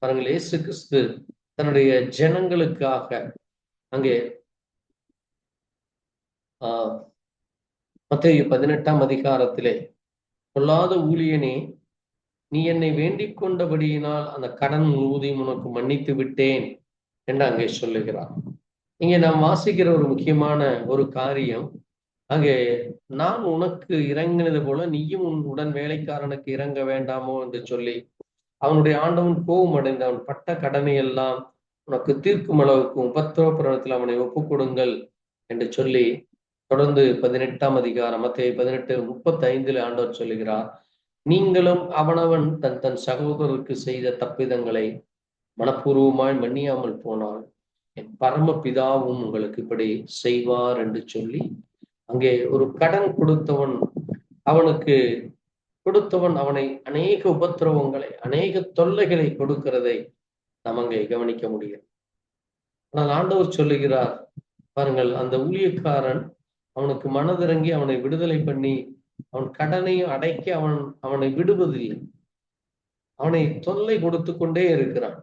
பாருங்கள், இயேசு கிறிஸ்து தன்னுடைய ஜனங்களுக்காக அங்கே மத்தேயு 18ஆம் அதிகாரத்திலே, பொல்லாத ஊழியனே, நீ என்னை வேண்டிக் கொண்டபடியினால் அந்த கடன் ஊதியம் உனக்கு மன்னித்து விட்டேன் என்று அங்கே சொல்லுகிறார். இங்கே நாம் வாசிக்கிற ஒரு முக்கியமான ஒரு காரியம், அங்கே நான் உனக்கு இறங்கினது போல நீயும் உன் உடன் வேலைக்காரனுக்கு இறங்க வேண்டாமோ என்று சொல்லி அவனுடைய ஆண்டவன் கோபம் அடைந்த அவன் பட்ட கடனை எல்லாம் உனக்கு தீர்க்கும் அளவுக்கு உபத்திரவத்தில் அவனை ஒப்புக் கொடுங்கள் என்று சொல்லி தொடர்ந்து 18ஆம் அதிகாரம் மத்தேயு 18:35 ஆண்டவர் சொல்லுகிறார், நீங்களும் அவனவன் தன் தன் சகோதரருக்கு செய்த தப்பிதங்களை மனப்பூர்வமாய் மன்னியாமல் போனால் என் பரம பிதாவும் உங்களுக்கு இப்படி செய்வார் என்று சொல்லி அங்கே ஒரு கடன் கொடுத்தவன் அவனை அநேக உபத்திரவங்களை, அநேக தொல்லைகளை கொடுக்கிறதை நாம் அங்கே கவனிக்க முடியும். ஆனால் ஆண்டவர் சொல்லுகிறார், பாருங்கள், அந்த ஊழியக்காரன் அவனுக்கு மனதிறங்கி அவனை விடுதலை பண்ணி அவன் கடனையும் அடைக்க அவனை விடுவதில்லை, அவனை தொல்லை கொடுத்து கொண்டே இருக்கிறான்.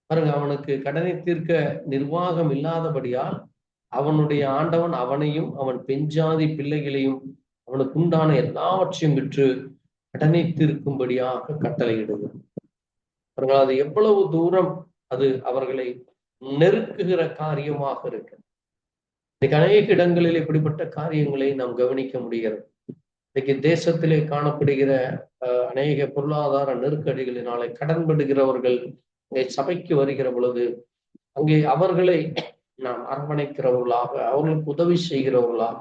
பாருங்க, அவனுக்கு கடனை தீர்க்க நிர்வாகம் இல்லாதபடியால் அவனுடைய ஆண்டவன் அவனையும் அவன் பெண்ஜாதி பிள்ளைகளையும் அவனுக்கு உண்டான எல்லாவற்றையும் விற்று கடனை தீர்க்கும்படியாக கட்டளையிடுகிறான். அவர்கள் அது எவ்வளவு தூரம் அது அவர்களை நெருக்குகிற காரியமாக இருக்கு. இன்னைக்கு அநேக இடங்களில் இப்படிப்பட்ட காரியங்களை நாம் கவனிக்க முடிகிறது. இன்னைக்கு தேசத்திலே காணப்படுகிற அநேக பொருளாதார நெருக்கடிகளினாலே கடன்படுகிறவர்கள் சபைக்கு வருகிற பொழுது அங்கே அவர்களை நாம் அரவணைக்கிறவர்களாக, அவர்களுக்கு உதவி செய்கிறவர்களாக,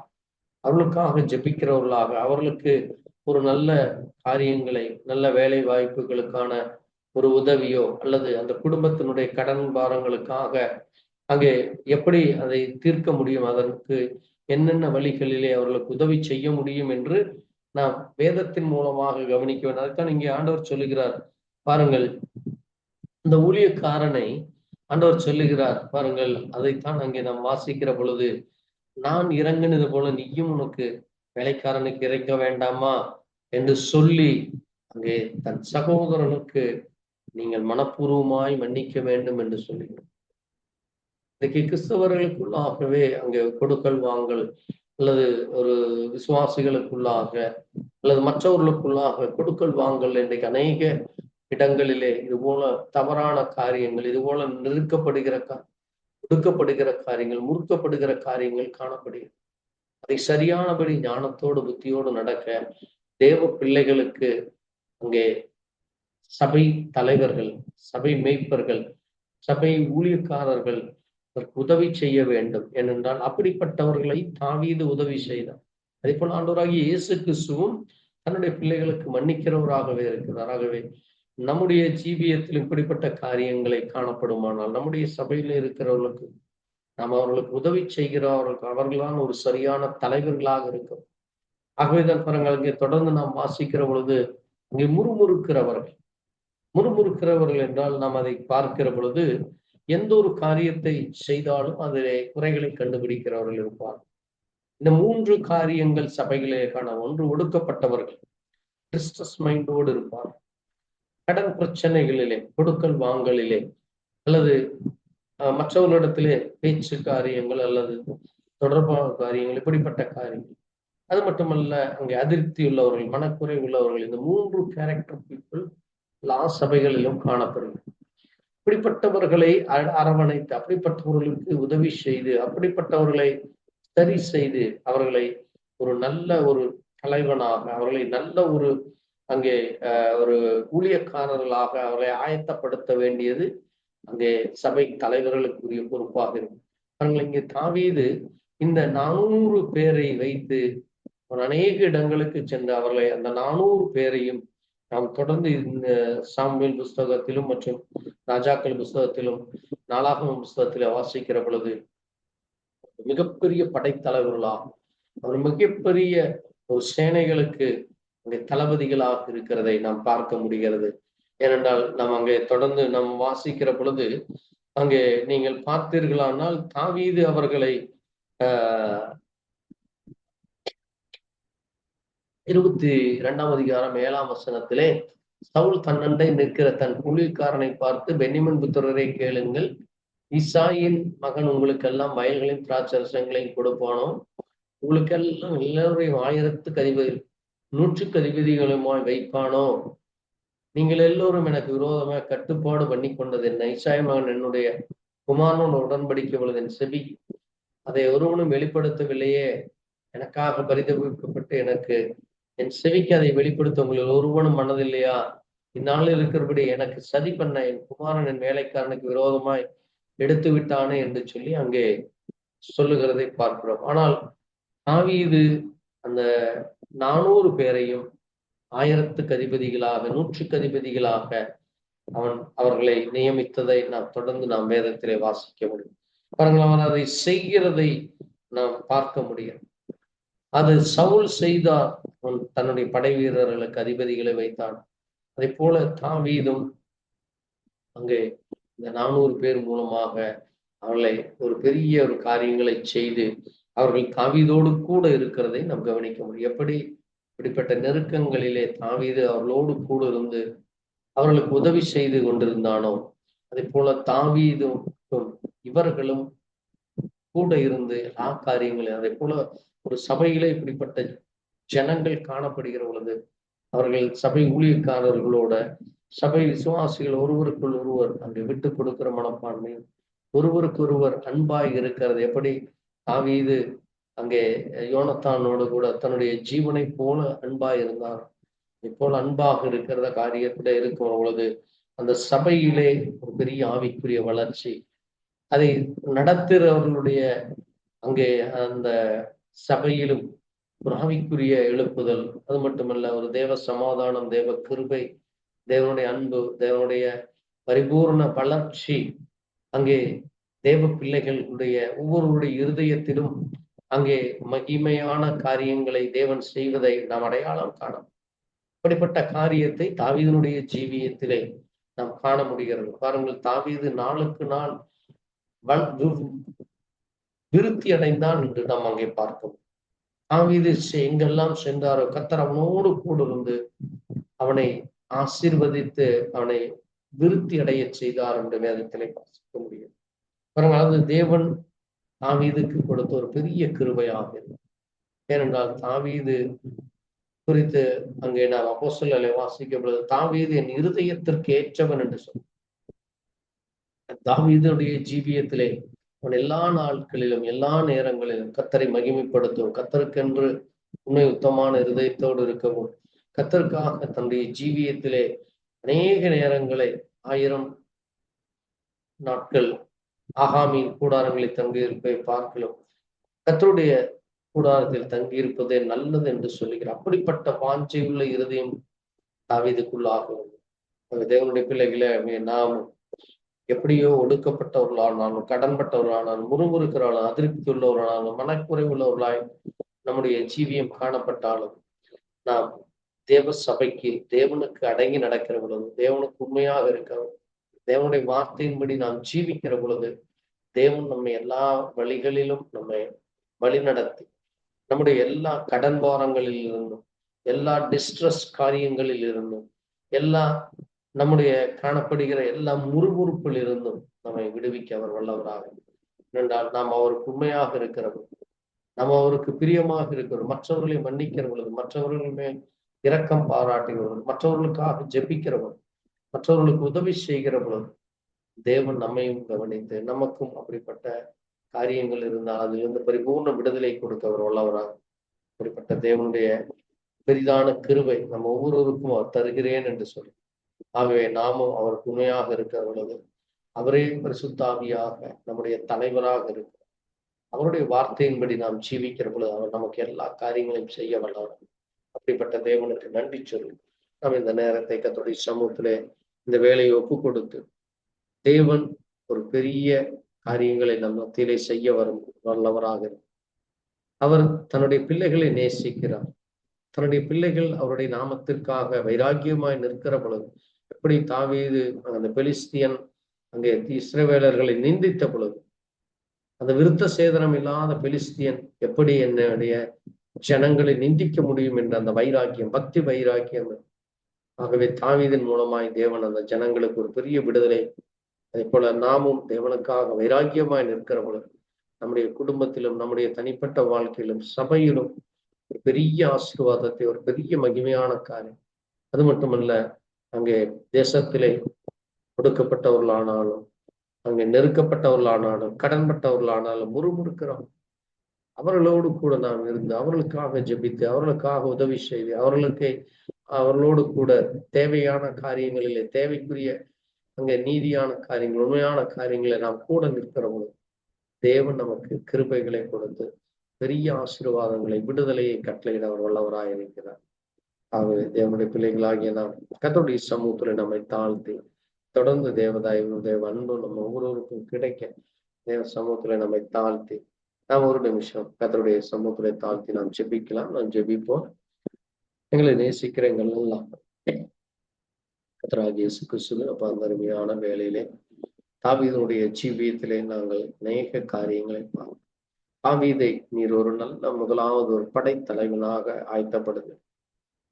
அவர்களுக்காக ஜெபிக்கிறவர்களாக, அவர்களுக்கு ஒரு நல்ல காரியங்களை, நல்ல வேலை வாய்ப்புகளுக்கான ஒரு உதவியோ அல்லது அந்த குடும்பத்தினுடைய கடன் பாரங்களுக்காக அங்கே எப்படி அதை தீர்க்க முடியும், அதற்கு என்னென்ன வழிகளிலே அவர்களுக்கு உதவி செய்ய முடியும் என்று நாம் வேதத்தின் மூலமாக கவனிக்க வேண்டும். அதுதான் இங்கே ஆண்டவர் சொல்லுகிறார் பாருங்கள். இந்த ஊழியக்காரனை ஆண்டவர் சொல்லுகிறார் பாருங்கள். அதைத்தான் அங்கே நாம் வாசிக்கிற பொழுது, நான் இறங்கினது போல நீயும் உனக்கு வேலைக்காரனுக்கு இறங்க வேண்டாமா என்று சொல்லி அங்கே தன் சகோதரனுக்கு நீங்கள் மனப்பூர்வமாய் மன்னிக்க வேண்டும் என்று சொல்லுகிறார். இன்னைக்கு கிறிஸ்தவர்களுக்குள்ளாகவே அங்கே கொடுக்கல் வாங்கல் அல்லது ஒரு விசுவாசிகளுக்குள்ளாக அல்லது மற்றவர்களுக்குள்ளாக கொடுக்கல் வாங்கல் இன்றைக்கு அநேக இடங்களிலே இது போல தவறான காரியங்கள், இது போல ஒடுக்கப்படுகிற காரியங்கள், முறுக்கப்படுகிற காரியங்கள் காணப்படுகிறது. அதை சரியானபடி ஞானத்தோடு புத்தியோடு நடக்க தேவ பிள்ளைகளுக்கு அங்கே சபை தலைவர்கள், சபை மேய்ப்பர்கள், சபை ஊழியக்காரர்கள் அதற்கு உதவி செய்ய வேண்டும். ஏனென்றால் அப்படிப்பட்டவர்களை தாவீது உதவி செய்தார். அதே போல ஆண்டவராகிய இயேசு கிறிஸ்துவும் தன்னுடைய பிள்ளைகளுக்கு மன்னிக்கிறவராகவே இருக்கிறார். ஆகவே நம்முடைய ஜீவியத்தில் இப்படிப்பட்ட காரியங்களை காணப்படுமானால் நம்முடைய சபையில இருக்கிறவர்களுக்கு நாம் அவர்களுக்கு உதவி செய்கிறவர்களுக்கு அவர்களான ஒரு சரியான தலைவர்களாக இருக்கும். ஆகவேதான் பாருங்கள், அங்கே தொடர்ந்து நாம் வாசிக்கிற பொழுது அங்கே முறுமுறுக்கிறவர்கள் என்றால் நாம் அதை பார்க்கிற பொழுது எந்த ஒரு காரியத்தை செய்தாலும் அதிலே குறைகளை கண்டுபிடிக்கிறவர்கள் இருப்பார். இந்த 3 காரியங்கள் சபைகளே காண. ஒன்று, ஒடுக்கப்பட்டவர்கள், டிஸ்ட்ரஸ் மைண்டோடு இருப்பார். கடன் பிரச்சனைகளிலே, கொடுக்கல் வாங்கலிலே அல்லது மற்றவர்களிடத்திலே பேச்சு காரியங்கள் அல்லது தொடர்பான காரியங்கள், இப்படிப்பட்ட காரியங்கள். அது மட்டுமல்ல, அங்கே அதிருப்தி உள்ளவர்கள், மனக்குறை உள்ளவர்கள், இந்த 3 கேரக்டர் பீப்புள் எல்லா சபைகளிலும் காணப்படும். அப்படிப்பட்டவர்களை அரவணைத்து, அப்படிப்பட்டவர்களுக்கு உதவி செய்து, அப்படிப்பட்டவர்களை சரி செய்து, அவர்களை ஒரு நல்ல ஒரு தலைவனாக, அவர்களை நல்ல ஒரு அங்கே ஒரு ஊழியக்காரர்களாக அவர்களை ஆயத்தப்படுத்த வேண்டியது அங்கே சபை தலைவர்களுக்குரிய பொறுப்பாக இருக்கும். அவர்கள் இங்கே தாவீது இந்த 400 பேரை வைத்து அநேக இடங்களுக்கு சென்று அவர்களை அந்த 400 பேரையும் நாம் தொடர்ந்து இந்த சாமுவேல் புஸ்தகத்திலும் மற்றும் ராஜாக்கள் புஸ்தகத்திலும் நாளாகமம் புஸ்தகத்தில வாசிக்கிற பொழுது மிகப்பெரிய படைத்தலைவர்களாகும், அவர் மிகப்பெரிய ஒரு சேனைகளுக்கு அங்கே தளபதிகளாக இருக்கிறதை நாம் பார்க்க முடிகிறது. ஏனென்றால் நாம் அங்கே தொடர்ந்து நாம் வாசிக்கிற பொழுது அங்கே நீங்கள் பார்த்தீர்களானால் தாவீது அவர்களை 22ஆம் அதிகாரம் 7ஆம் வசனத்திலே சவுல் தன்னண்டை நிற்கிற தன் ஊழியக்காரனை பார்த்து, பென்யமீன் புத்திரரை கேளுங்கள், ஈசாயின் மகன் உங்களுக்கெல்லாம் வயல்களையும் திராட்சரசங்களையும் கொடுப்பானோ, உங்களுக்கெல்லாம் எல்லோரையும் 1000க்கு அதிபதி 100க்கு அதிபதிகளுமாய் வைப்பானோ, நீங்கள் எல்லோரும் எனக்கு விரோதமாக கட்டுப்பாடு பண்ணி கொண்டது என்ன? ஈசாய் மகன் என்னுடைய குமாரனோடு உடன்படிக்கை பொழுது என் செவி அதை ஒருவனும் வெளிப்படுத்தவில்லையே. எனக்காக பரிதவிக்கப்பட்டு எனக்கு என் செவிக்கு அதை வெளிப்படுத்த உங்களில் ஒருவனும் மனதில்லையா? இந்நாளில் இருக்கிறபடி எனக்கு சதி பண்ண என் குமாரன் என் வேலைக்காரனுக்கு விரோதமாய் எடுத்து விட்டானே என்று சொல்லி அங்கே சொல்லுகிறதை பார்க்கிறோம். ஆனால் தாவீது அந்த 400 பேரையும் 1000க்கு அதிபதிகளாக 100க்கு அதிபதிகளாக அவர்களை நியமித்ததை நாம் தொடர்ந்து நாம் வேதத்திலே வாசிக்க முடியும். பாருங்கள், அவன் அதை செய்கிறதை நாம் பார்க்க முடியும். அது சவுல் செய்தார், அவன் தன்னுடைய படை வீரர்களுக்கு அதிபதிகளை வைத்தான். அதை போல தாவீதும் அங்கே இந்த 400 பேர் மூலமாக அவர்களை ஒரு பெரிய ஒரு காரியங்களை செய்து அவர்கள் தாவீதோடு கூட இருக்கிறதை நாம் கவனிக்க முடியும். எப்படி இப்படிப்பட்ட நெருக்கங்களிலே தாவீது அவர்களோடு கூட இருந்து அவர்களுக்கு உதவி செய்து கொண்டிருந்தானோ, அதே போல தாவீதும் இவர்களும் கூட இருந்து எல்லா காரியங்களையும், அதே போல ஒரு சபையிலே இப்படிப்பட்ட ஜனங்கள் காணப்படுகிற பொழுது அவர்கள் சபை ஊழியக்காரர்களோட சபை விசுவாசிகள் ஒருவருக்குள் ஒருவர் அங்கே விட்டு கொடுக்கிற மனப்பான்மையும் ஒருவருக்கு ஒருவர் அன்பாய் இருக்கிறது. எப்படி தாவீது அங்கே யோனத்தானோடு கூட தன்னுடைய ஜீவனை போல அன்பாய் இருந்தார், இப்போல அன்பாக இருக்கிறத காரியத்துல இருக்கிற பொழுது அந்த சபையிலே ஒரு பெரிய ஆவிக்குரிய வளர்ச்சி, அதை நடத்துகிறவர்களுடைய அங்கே அந்த சபையிலும் ஒரு ஆவிக்குரிய எழுப்புதல், அது மட்டுமல்ல ஒரு தேவ சமாதானம், தேவ கிருபை, தேவனுடைய அன்பு, தேவனுடைய பரிபூர்ண வளர்ச்சி அங்கே தேவ பிள்ளைகளுடைய ஒவ்வொருவருடைய இருதயத்திலும் அங்கே மகிமையான காரியங்களை தேவன் செய்வதை நாம் அடையாளம் காணலாம். அப்படிப்பட்ட காரியத்தை தாவீதினுடைய ஜீவியத்திலே நாம் காண முடிகிறது. பாருங்கள், தாவீது நாளுக்கு நாள் விருத்தி அடைந்தான் என்று நாம் அங்கே பார்க்கிறோம். தாவீது எங்கெல்லாம் சென்றாரோ கர்த்தர் அவனோடு கூட இருந்து அவனை ஆசீர்வதித்து அவனை விருத்தி அடைய செய்தார் என்று வேதத்திலே வாசிக்க முடியும். பாருங்கள், அது தேவன் தாவீதுக்கு கொடுத்த ஒரு பெரிய கிருபையாக இருக்கும். ஏனென்றால் தாவீது குறித்து அங்கே நாம் அப்போஸ்தலர்களை வாசிக்கும் பொழுது தாவீது என் இருதயத்திற்கு ஏற்றவன் என்று சொல்ல. தாவீதுடைய ஜீவியத்திலே அவன் எல்லா நாட்களிலும் எல்லா நேரங்களிலும் கர்த்தரை மகிமைப்படுத்தும், கர்த்தருக்கென்று உண்மை உத்தமான இருதயத்தோடு இருக்கவும், கர்த்தருக்காக தன்னுடைய ஜீவியத்திலே அநேக நேரங்களை 1000 நாட்கள் ஆகாமின் கூடாரங்களில் தங்கியிருப்பதை பார்க்கலாம். கர்த்தருடைய கூடாரத்தில் தங்கியிருப்பதே நல்லது என்று சொல்லுகிறார். அப்படிப்பட்ட வாஞ்சை உள்ள இருதயம் தாவீதுக்குள்ளாகும். தேவனுடைய பிள்ளைகளை நாம் எப்படியோ ஒடுக்கப்பட்டவர்களானாலும், கடன்பட்டவர்களானாலும், முறுமுறுக்கிறவர்களாலும், அதிருப்தி உள்ளவர்களானாலும், மனக்குறைவுள்ளவர்களாய் நம்முடைய ஜீவியம் காணப்பட்டாலும், நாம் தேவ சபைக்கு தேவனுக்கு அடங்கி நடக்கிற பொழுது, தேவனுக்கு உண்மையாக இருக்கிறோம், தேவனுடைய வார்த்தையின்படி நாம் ஜீவிக்கிற பொழுது, தேவன் நம்மை எல்லா வழிகளிலும் நம்மை வழி நடத்தி நம்முடைய எல்லா கடன் பாரங்களில் இருந்தும், எல்லா டிஸ்ட்ரெஸ் காரியங்களில் இருந்தும், எல்லா நம்முடைய காணப்படுகிற எல்லா முறுமுறுப்பில் இருந்தும் நம்மை விடுவிக்க அவர் வல்லவராக. என்றால் நாம் அவருக்கு உண்மையாக இருக்கிறவர்கள், நாம் அவருக்கு பிரியமாக இருக்கிறோம், மற்றவர்களை மன்னிக்கிற பொழுது, மற்றவர்கள் மேல் இரக்கம் பாராட்டுகிறவர்கள், மற்றவர்களுக்காக ஜெபிக்கிறவர்கள், மற்றவர்களுக்கு உதவி செய்கிற பொழுது தேவன் நம்மையும் கவனித்து நமக்கும் அப்படிப்பட்ட காரியங்கள் இருந்தால் அதிலிருந்து பரிபூர்ண விடுதலை கொடுக்க அவர் வல்லவராக. அப்படிப்பட்ட தேவனுடைய பெரிதான கிருபை நம்ம ஒவ்வொருவருக்கும் அவர் தருகிறேன் என்று சொல்லி, ஆகவே நாமும் அவருக்கு உண்மையாக இருக்கிற பொழுது அவரே பரிசுத்தாவியாக நம்முடைய தலைவராக இருக்கிறார். அவருடைய வார்த்தையின்படி நாம் ஜீவிக்கிற பொழுது அவர் நமக்கு எல்லா காரியங்களையும் செய்ய வல்லவர். அப்படிப்பட்ட தேவனுக்கு நன்றி சொல்லி நாம் இந்த நேரத்தை கர்த்தருடைய சமூகத்திலே இந்த வேலையை ஒப்பு கொடுத்து, தேவன் ஒரு பெரிய காரியங்களை நம் மத்தியிலே செய்ய வல்லவராக. அவர் தன்னுடைய பிள்ளைகளை நேசிக்கிறார். தன்னுடைய பிள்ளைகள் அவருடைய நாமத்திற்காக வைராக்கியமாய் நிற்கிற பொழுது, எப்படி தாவீது அந்த பெலிஸ்தியன் அங்கே இஸ்ரவேலர்களை நிந்தித்த பொழுது, அந்த விருத்த சேதனம் இல்லாத பெலிஸ்தியன் எப்படி என்னுடைய ஜனங்களை நிந்திக்க முடியும் என்ற அந்த வைராக்கியம், பக்தி வைராக்கியம். ஆகவே தாவீதின் மூலமாய் தேவன் அந்த ஜனங்களுக்கு ஒரு பெரிய விடுதலை. அதே போல நாமும் தேவனுக்காக வைராக்கியமாய் நிற்கிற பொழுது நம்முடைய குடும்பத்திலும், நம்முடைய தனிப்பட்ட வாழ்க்கையிலும், சபையிலும் ஒரு பெரிய ஆசீர்வாதத்தை, ஒரு பெரிய மகிமையான காரியம். அது மட்டுமல்ல, அங்கே தேசத்திலே ஒடுக்கப்பட்டவர்களானாலும், அங்கே நெருக்கப்பட்டவர்களானாலும், கடன்பட்டவர்களானாலும், முறுமுறுக்கிறோம், அவர்களோடு கூட நாம் இருந்து அவர்களுக்காக ஜெபித்து, அவர்களுக்காக உதவி செய்து, அவர்களோடு கூட தேவையான காரியங்களிலே, தேவைக்குரிய அங்கே நீதியான காரியங்கள், உண்மையான காரியங்களை நாம் கூட நிற்கிற பொழுது தேவன் நமக்கு கிருபைகளை கொடுத்து பெரிய ஆசீர்வாதங்களை, விடுதலையை கட்டளையிட அவர் வல்லவராக இருக்கிறார். ஆகவே தேவனுடைய பிள்ளைகளாகிய நாம் கர்த்தருடைய சமூகத்துல நம்மை தாழ்த்தி தொடர்ந்து தேவதாயும் தேவ அன்பும் நம்ம ஒவ்வொருவருக்கும் கிடைக்க தேவ சமூகத்துல நம்மை தாழ்த்தி நாம் ஒரு நிமிஷம் கர்த்தருடைய சமூகத்துல தாழ்த்தி நாம் ஜெபிக்கலாம். நாம் ஜெபிப்போம். எங்களை நேசிக்கிற எங்கள் எல்லாம் கர்த்தராகிய இயேசு கிறிஸ்து அப்ப அந்த அருமையான வேலையிலே தாவீதுடைய ஜீவியத்திலே நாங்கள் அநேக காரியங்களை பார்ப்போம். தாவீதை நீர் ஒரு நல்ல முதலாவது ஒரு படைத்தலைவனாக ஆயத்தப்படுது.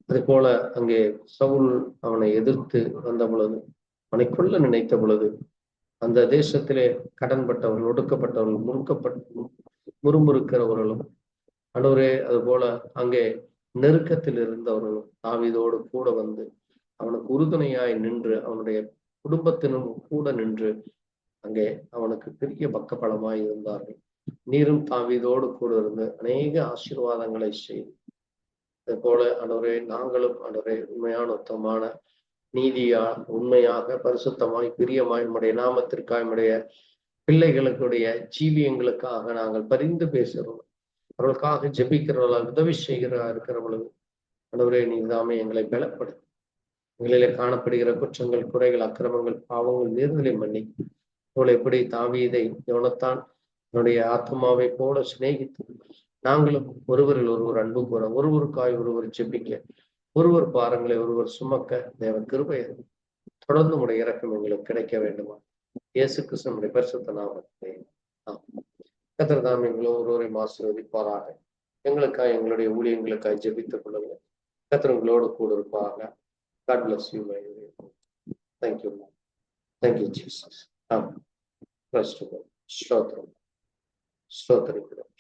அது போல அங்கே சவுல் அவனை எதிர்த்து வந்த பொழுது, அவனை கொல்ல நினைத்த பொழுது, அந்த தேசத்திலே கடன்பட்டவர்கள், ஒடுக்கப்பட்டவர்கள், முறுமுறுக்கிறவர்களும் ஆண்டவரே, அது போல அங்கே நெருக்கத்தில் இருந்தவர்களும் தாவீதோடு கூட வந்து அவனுக்கு உறுதுணையாய் நின்று, அவனுடைய குடும்பத்தினும் கூட நின்று அங்கே அவனுக்கு பெரிய பக்கபலமாய் இருந்தார்கள். நீரும் தாவீதோடு கூட இருந்து அநேக ஆசீர்வாதங்களை செய்து, அது போல ஆண்டவரே நாங்களும் ஆண்டவரே உண்மையான உத்தமமான நீதியா உண்மையாக பரிசுத்தமாய் பிரியமாய் நம்முடைய நாமத்திற்காக நம்முடைய பிள்ளைகளுடைய ஜீவியங்களுக்காக நாங்கள் பரிந்து பேசுகிறோம். அவர்களுக்காக ஜெபிக்கிறவர்களாக உதவி இருக்கிறவர்களுக்கு ஆண்டவரே நீதாமே எங்களை பலப்படுத்து. எங்களிலே காணப்படுகிற குற்றங்கள், குறைகள், அக்கிரமங்கள், பாவங்கள், மீறுதலை மன்னி இவளை எப்படி தாவீதை யோனத்தான் என்னுடைய ஆத்மாவை போல சிநேகித்து நாங்களும் ஒருவரில் ஒருவர் அன்பு கூற, ஒருவருக்காய் ஒருவர் ஜெபிக்க, ஒருவர் பாரங்களை ஒருவர் சுமக்க தேவன் கிருபை தொடர்ந்து உடைய இறக்கம் எங்களுக்கு கிடைக்க வேண்டுமா? இயேசு கிறிஸ்துவின் பரிசுத்த நாமத்திலே கர்த்தர் தாம் எங்களை ஒருவரை ஆசீர்வதிப்பாராக. எங்களுக்காய் எங்களுடைய ஊழியங்களுக்காய் ஜெபித்துக் கொள்ளுங்க. கர்த்தர் உங்களோடு கூட இருப்பாங்க. God bless you, my dear. Thank you. Thank you, Jesus. Praise to God. ஸ்தோத்திரம்.